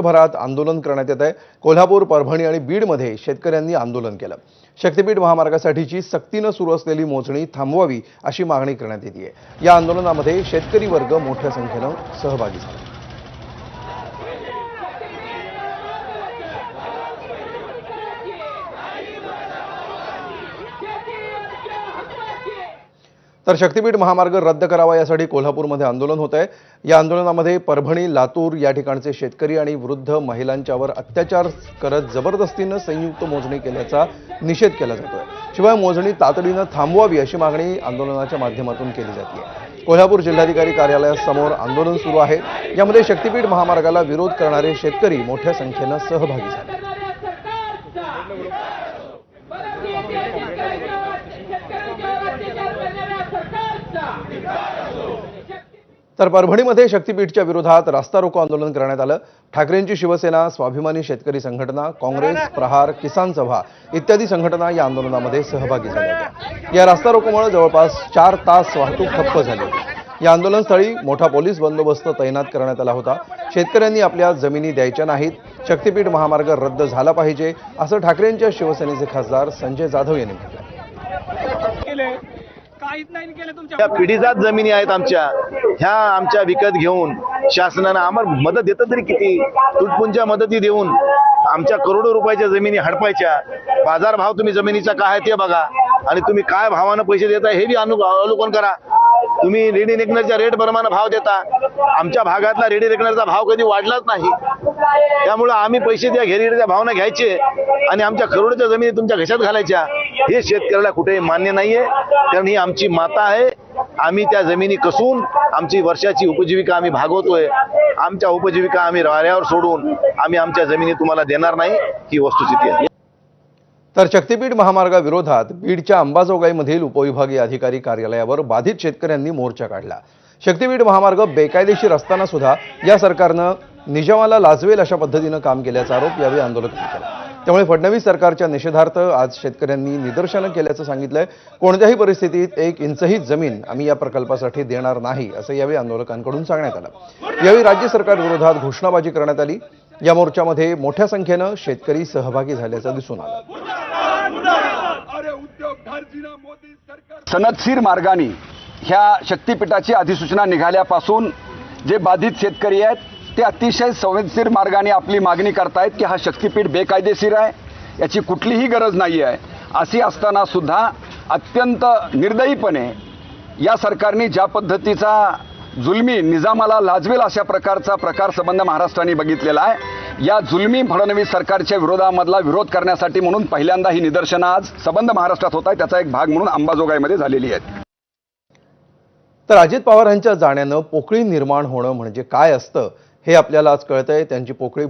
भरात आंदोलन करण्यात येत आहे। कोल्हापूर, परभणी आणि बीडमध्ये शेतकऱ्यांनी आंदोलन केलं। शक्तीपीठ महामार्गासाठीची सक्तीनं सुरू असलेली मोजणी थांबवावी अशी मागणी करण्यात येते आहे। या आंदोलनामध्ये शेतकरी वर्ग मोठ्या संख्येनं सहभागी झाला। तर शक्तीपीठ महामार्ग रद्द करावा यासाठी कोल्हापूरमध्ये आंदोलन होत आहे। या आंदोलनामध्ये परभणी, लातूर या ठिकाणचे शेतकरी आणि वृद्ध महिलांच्यावर अत्याचार करत जबरदस्तीनं संयुक्त मोजणी केल्याचा निषेध केला जातोय। शिवाय मोजणी तातडीनं थांबवावी अशी मागणी आंदोलनाच्या माध्यमातून केली जाते। कोल्हापूर जिल्हाधिकारी कार्यालयासमोर आंदोलन सुरू आहे। यामध्ये शक्तीपीठ महामार्गाला विरोध करणारे शेतकरी मोठ्या संख्येनं सहभागी झाले। तर परभणीमध्ये शक्तीपीठच्या विरोधात रास्ता रोको आंदोलन करण्यात आलं। ठाकरेंची शिवसेना, स्वाभिमानी शेतकरी संघटना, काँग्रेस, प्रहार, किसान सभा इत्यादी संघटना या आंदोलनामध्ये सहभागी झाल्या होत्या। या रास्ता रोकोमुळे जवळपास 4 तास वाहतूक ठप्प झाली होती। या आंदोलनस्थळी मोठा पोलीस बंदोबस्त तैनात करण्यात आला होता। शेतकऱ्यांनी आपल्या जमिनी द्यायच्या नाहीत, शक्तीपीठ महामार्ग रद्द झाला पाहिजे असं ठाकरेंच्या शिवसेनेचे खासदार संजय जाधव यांनी म्हटलं। त्या पिढीजात जमिनी आहेत आमच्या, ह्या आमच्या विकत घेऊन शासनानं आम्हाला मदत देतं तरी किती, तुटपुंच्या मदती देऊन आमच्या करोडो रुपयाच्या जमिनी हडपायच्या। बाजारभाव तुम्ही जमिनीचा काय आहे ते बघा आणि तुम्ही काय भावानं पैसे देता हे बी अवलोकन करा। तुम्ही रेडी रेकनरच्या रेट प्रमाणे भाव देता, आमच्या भागातला रेडी रेकनरचा भाव कधी वाढलाच नाही। त्यामुळे आम्ही पैसे त्या घेरीच्या भावना घ्यायचे आणि आमच्या करोडोच्या जमिनी तुमच्या घशात घालायच्या, हे शेतकऱ्याला कुठेही मान्य नाहीये। कारण ही आमची माता आहे, आम्ही त्या जमिनी कसून आमची वर्षाची उपजीविका आम्ही भागवतोय। आमच्या उपजीविका आम्ही वाऱ्यावर सोडून आम्ही आमच्या जमिनी तुम्हाला देणार नाही, ही वस्तुस्थिती आहे। तर शक्तीपीठ महामार्गाविरोधात बीडच्या अंबाजोगाईमधील उपविभागीय अधिकारी कार्यालयावर बाधित शेतकऱ्यांनी मोर्चा काढला। शक्तीपीठ महामार्ग बेकायदेशीर असताना सुद्धा या सरकारनं निजामाला लाजवेल अशा पद्धतीनं काम केल्याचा आरोप यावेळी आंदोलकांनी केला। त्यामुळे फडणवीस सरकारच्या निषेधार्थ आज शेतकऱ्यांनी निदर्शनं केल्याचं सांगितलंय। कोणत्याही परिस्थितीत 1 इंचही जमीन आम्ही या प्रकल्पासाठी देणार नाही असं यावेळी आंदोलकांकडून सांगण्यात आलं। यावेळी राज्य सरकार विरोधात घोषणाबाजी करण्यात आली। या मोर्चामध्ये मोठ्या संख्येनं शेतकरी सहभागी झाल्याचं दिसून आलं। सनदशीर मार्गाने ह्या शक्तीपीठाची अधिसूचना निघाल्यापासून जे बाधित शेतकरी आहेत ते अतिशय संवेदनशील मार्गाने आपली मागणी करतायत की हा शक्तीपीठ बेकायदेशीर आहे, याची कुठलीही गरज नाही आहे। अशी असताना सुद्धा अत्यंत निर्दयीपणे या सरकारने ज्या पद्धतीचा जुलमी निजामाला लाजवेल अशा प्रकारचा प्रकार संबंध महाराष्ट्राने बघितलेला आहे। या जुलमी फडणवीस सरकारच्या विरोधामधला विरोध करण्यासाठी म्हणून पहिल्यांदा ही निदर्शनं आज संबंध महाराष्ट्रात होत आहे, त्याचा एक भाग म्हणून अंबाजोगाईमध्ये झालेली आहेत। तर अजित पवार यांच्या जाण्यानं पोकळी निर्माण होणं म्हणजे काय असतं हे आपल्याला आज कळतंय। त्यांची पोकळी